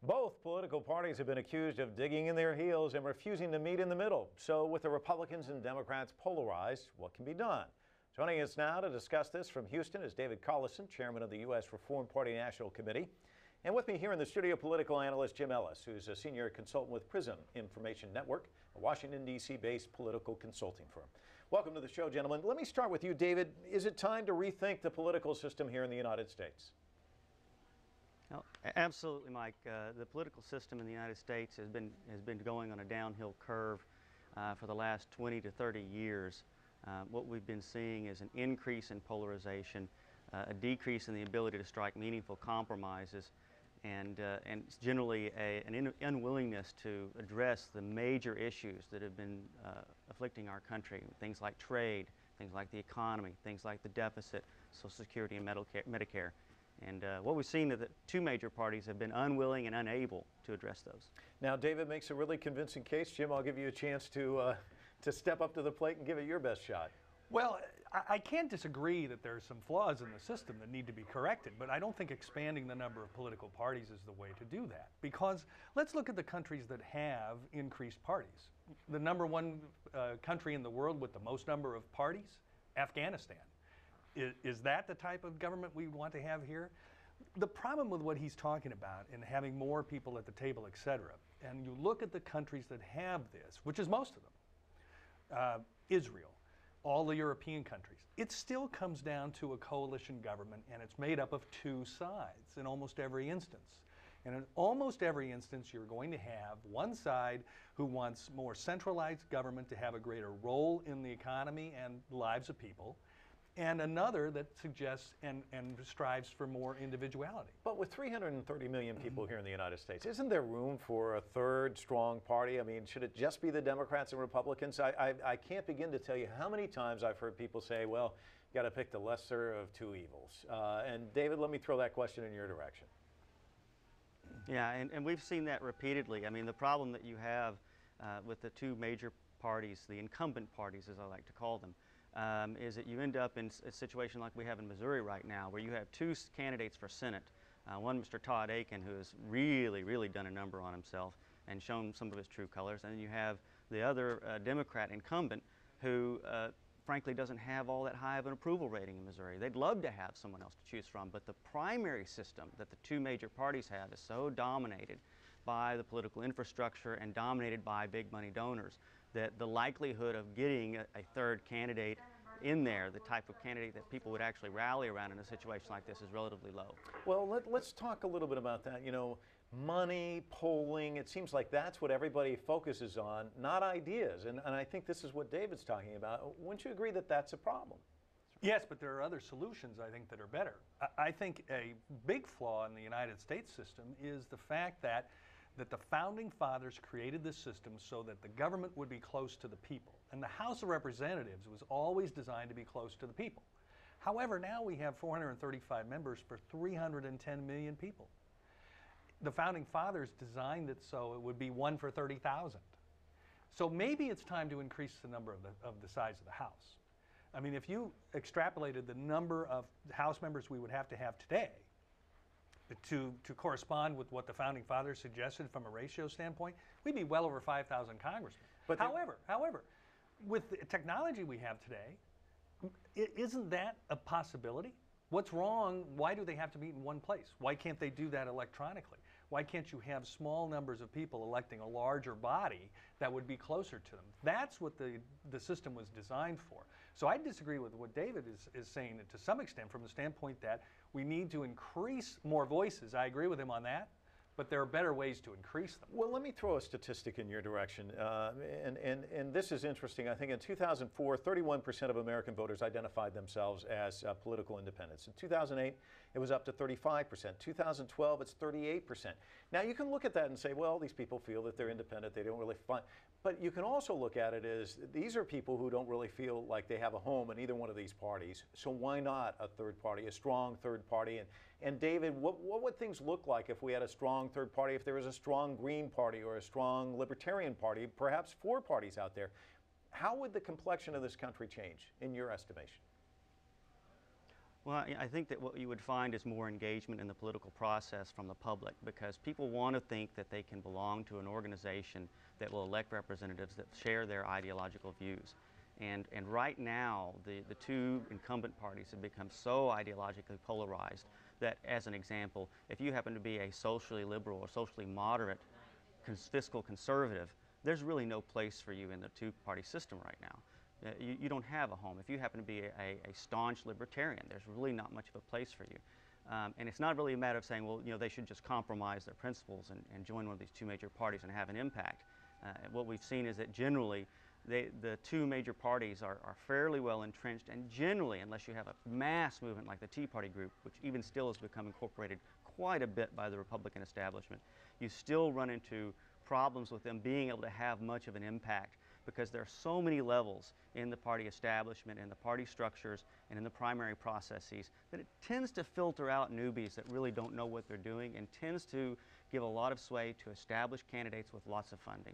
Both political parties have been accused of digging in their heels and refusing to meet in the middle. So with the Republicans and Democrats polarized, what can be done? Joining us now to discuss this from Houston is David Collison, chairman of the U.S. Reform Party National Committee. And with me here in the studio, political analyst Jim Ellis, who's a senior consultant with Prism Information Network, a Washington, D.C. based political consulting firm. Welcome to the show, gentlemen. Let me start with you, David. Is it time to rethink the political system here in the United States? Well, absolutely, Mike. The political system in the United States has been going on a downhill curve for the last 20 to 30 years. What we've been seeing is an increase in polarization, a decrease in the ability to strike meaningful compromises, and generally an unwillingness to address the major issues that have been afflicting our country, things like trade, things like the economy, things like the deficit, Social Security and Medicare. And what we've seen is that two major parties have been unwilling and unable to address those. Now, David makes a really convincing case. Jim, I'll give you a chance to step up to the plate and give it your best shot. Well, I can't disagree that there are some flaws in the system that need to be corrected, but I don't think expanding the number of political parties is the way to do that. Because let's look at the countries that have increased parties. The number one country in the world with the most number of parties, Afghanistan. Is that the type of government we want to have here? The problem with what he's talking about and having more people at the table, et cetera, and you look at the countries that have this, which is most of them, Israel, all the European countries, it still comes down to a coalition government, and it's made up of two sides in almost every instance. And in almost every instance, you're going to have one side who wants more centralized government to have a greater role in the economy and lives of people, and another that suggests and strives for more individuality. But with 330 million people here in the United States, isn't there room for a third strong party? I mean, should it just be the Democrats and Republicans? I can't begin to tell you how many times I've heard people say, well, you got to pick the lesser of two evils. And David, let me throw that question in your direction. Yeah, and we've seen that repeatedly. I mean, the problem that you have with the two major parties, the incumbent parties as I like to call them, is that you end up in a situation like we have in Missouri right now, where you have two candidates for Senate. One, Mr. Todd Akin, who has really done a number on himself and shown some of his true colors. And then you have the other Democrat incumbent who, frankly, doesn't have all that high of an approval rating in Missouri. They'd love to have someone else to choose from, but the primary system that the two major parties have is so dominated by the political infrastructure and dominated by big money donors that the likelihood of getting a third candidate in there, the type of candidate that people would actually rally around in a situation like this, is relatively low. Well, let's talk a little bit about that. You know, money, polling, it seems like that's what everybody focuses on, not ideas. And I think this is what David's talking about. Wouldn't you agree that that's a problem? Yes, but there are other solutions, I think, that are better. I think a big flaw in the United States system is the fact that the founding fathers created this system so that the government would be close to the people. And the House of Representatives was always designed to be close to the people. However, now we have 435 members for 310 million people. The founding fathers designed it so it would be 1 for 30,000. So maybe it's time to increase the number of the size of the House. I mean, if you extrapolated the number of House members we would have to have today, to correspond with what the founding fathers suggested from a ratio standpoint, we'd be well over 5,000 congressmen. But however, with the technology we have today, isn't that a possibility? What's wrong? Why do they have to meet in one place? Why can't they do that electronically? Why can't you have small numbers of people electing a larger body that would be closer to them? That's what the system was designed for. So I disagree with what David is saying to some extent, from the standpoint that we need to increase more voices. I agree with him on that. But there are better ways to increase them. Well, let me throw a statistic in your direction, and this is interesting. I think in 2004, 31% of American voters identified themselves as political independents. In 2008, it was up to 35%. 2012, it's 38%. Now, you can look at that and say, well, these people feel that they're independent. They don't really find. But you can also look at it as these are people who don't really feel like they have a home in either one of these parties. So why not a third party, a strong third party? And David, what would things look like if we had a strong third party, if there was a strong Green Party or a strong Libertarian Party, perhaps 4 parties out there? How would the complexion of this country change, in your estimation? Well, I think that what you would find is more engagement in the political process from the public, because people want to think that they can belong to an organization that will elect representatives that share their ideological views. And right now, the two incumbent parties have become so ideologically polarized that, as an example, if you happen to be a socially liberal or socially moderate fiscal conservative, there's really no place for you in the two-party system right now. You don't have a home. If you happen to be a staunch libertarian, there's really not much of a place for you. And it's not really a matter of saying, well, they should just compromise their principles and join one of these two major parties and have an impact. What we've seen is that generally the two major parties are fairly well entrenched, and generally, unless you have a mass movement like the Tea Party group, which even still has become incorporated quite a bit by the Republican establishment, you still run into problems with them being able to have much of an impact, because there are so many levels in the party establishment, in the party structures, and in the primary processes that it tends to filter out newbies that really don't know what they're doing, and tends to give a lot of sway to established candidates with lots of funding.